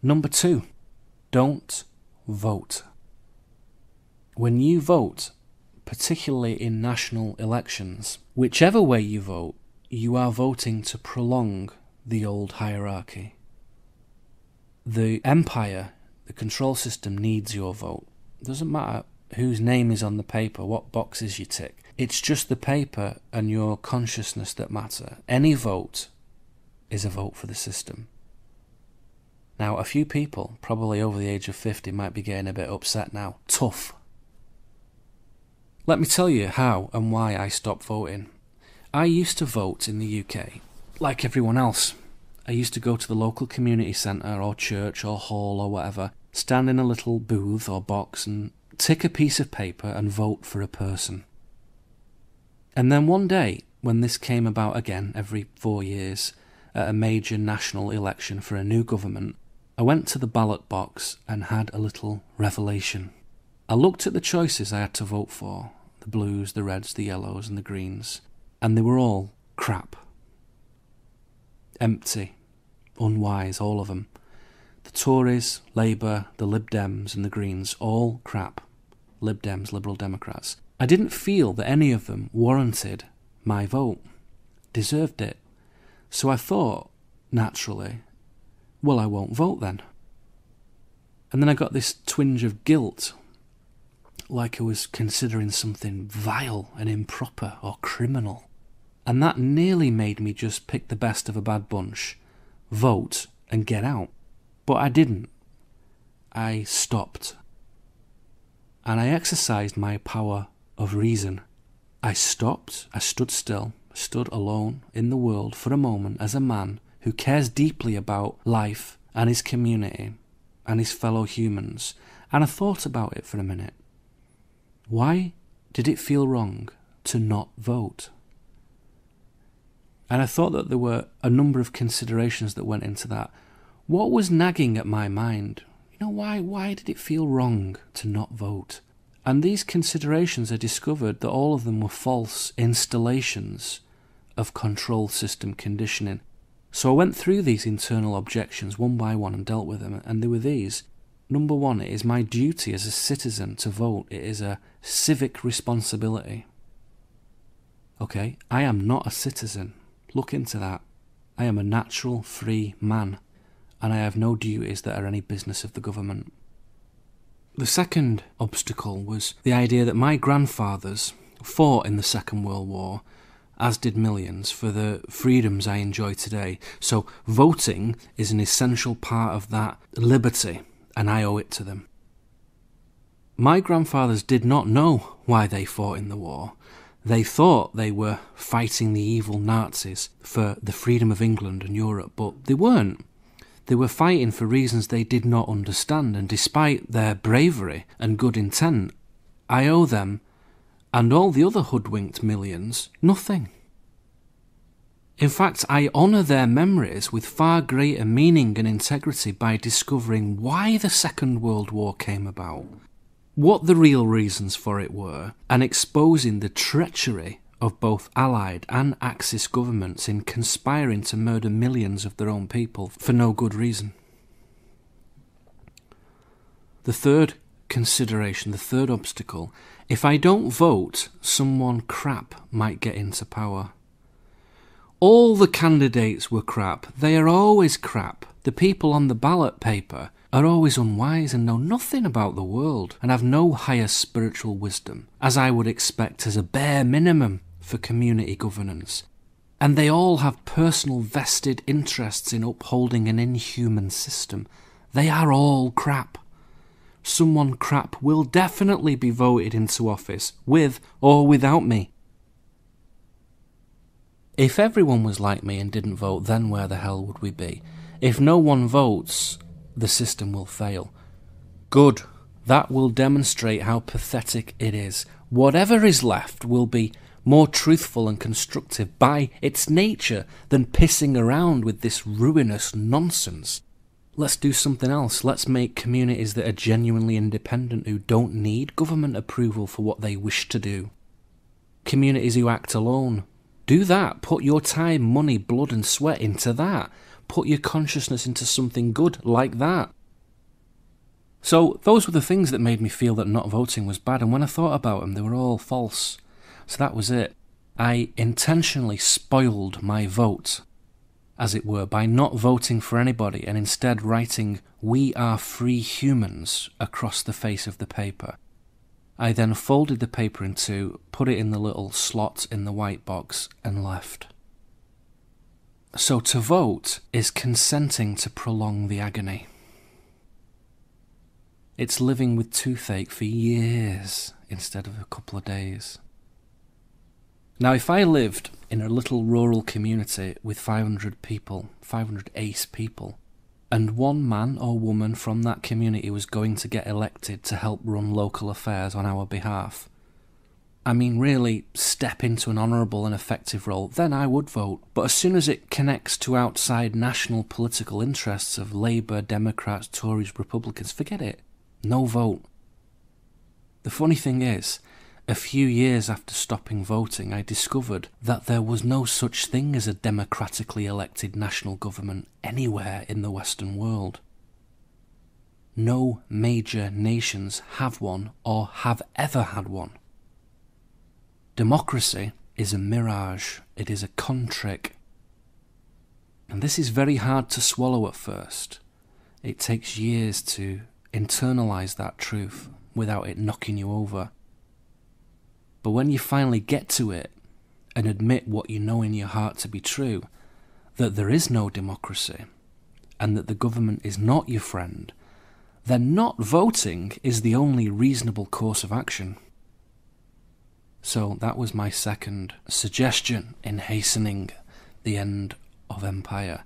Number 2, don't vote. When you vote, particularly in national elections, whichever way you vote, you are voting to prolong the old hierarchy. The empire, the control system, needs your vote. It doesn't matter whose name is on the paper, what boxes you tick. It's just the paper and your consciousness that matter. Any vote is a vote for the system. Now, a few people, probably over the age of 50, might be getting a bit upset now. Tough. Let me tell you how and why I stopped voting. I used to vote in the UK, like everyone else. I used to go to the local community centre or church or hall or whatever, stand in a little booth or box and tick a piece of paper and vote for a person. And then one day, when this came about again every 4 years, at a major national election for a new government, I went to the ballot box and had a little revelation. I looked at the choices I had to vote for, the blues, the reds, the yellows and the greens, and they were all crap. Empty, unwise, all of them. The Tories, Labour, the Lib Dems and the Greens, all crap. Lib Dems, Liberal Democrats. I didn't feel that any of them warranted my vote, deserved it. So I thought, naturally, well, I won't vote then. And then I got this twinge of guilt, like I was considering something vile and improper or criminal. And that nearly made me just pick the best of a bad bunch, vote and get out. But I didn't. I stopped. And I exercised my power of reason. I stopped, I stood still, stood alone in the world for a moment as a man who cares deeply about life and his community and his fellow humans. And I thought about it for a minute. Why did it feel wrong to not vote? And I thought that there were a number of considerations that went into that. What was nagging at my mind? Why did it feel wrong to not vote? And these considerations, I discovered that all of them were false installations of control system conditioning. So I went through these internal objections one by one and dealt with them, and they were these. Number 1, it is my duty as a citizen to vote. It is a civic responsibility. Okay, I am not a citizen. Look into that. I am a natural, free man, and I have no duties that are any business of the government. The second obstacle was the idea that my grandfathers fought in the Second World War, as did millions, for the freedoms I enjoy today. So voting is an essential part of that liberty, and I owe it to them. My grandfathers did not know why they fought in the war. They thought they were fighting the evil Nazis for the freedom of England and Europe, but they weren't. They were fighting for reasons they did not understand, and despite their bravery and good intent, I owe them, and all the other hoodwinked millions, nothing. In fact, I honour their memories with far greater meaning and integrity by discovering why the Second World War came about, what the real reasons for it were, and exposing the treachery of both Allied and Axis governments in conspiring to murder millions of their own people for no good reason. The third consideration, the third obstacle, if I don't vote, someone crap might get into power. All the candidates were crap. They are always crap. The people on the ballot paper are always unwise and know nothing about the world and have no higher spiritual wisdom, as I would expect as a bare minimum for community governance. And they all have personal vested interests in upholding an inhuman system. They are all crap. Someone crap will definitely be voted into office, with or without me. If everyone was like me and didn't vote, then where the hell would we be? If no one votes, the system will fail. Good. That will demonstrate how pathetic it is. Whatever is left will be more truthful and constructive by its nature than pissing around with this ruinous nonsense. Let's do something else. Let's make communities that are genuinely independent, who don't need government approval for what they wish to do. Communities who act alone. Do that. Put your time, money, blood and sweat into that. put your consciousness into something good like that. So those were the things that made me feel that not voting was bad, and when I thought about them, they were all false. So that was it. I intentionally spoiled my vote, as it were, by not voting for anybody and instead writing "We are free humans" across the face of the paper. I then folded the paper in two, put it in the little slot in the white box, and left. So to vote is consenting to prolong the agony. It's living with toothache for years instead of a couple of days. Now, if I lived in a little rural community with 500 people, 500 ace people, and one man or woman from that community was going to get elected to help run local affairs on our behalf, I mean really step into an honourable and effective role, then I would vote. But as soon as it connects to outside national political interests of Labour, Democrats, Tories, Republicans, forget it. No vote. The funny thing is, a few years after stopping voting, I discovered that there was no such thing as a democratically elected national government anywhere in the Western world. No major nations have one or have ever had one. Democracy is a mirage. It is a con trick. And this is very hard to swallow at first. It takes years to internalize that truth without it knocking you over. But when you finally get to it and admit what you know in your heart to be true, that there is no democracy and that the government is not your friend, then not voting is the only reasonable course of action. So that was my second suggestion in hastening the end of empire.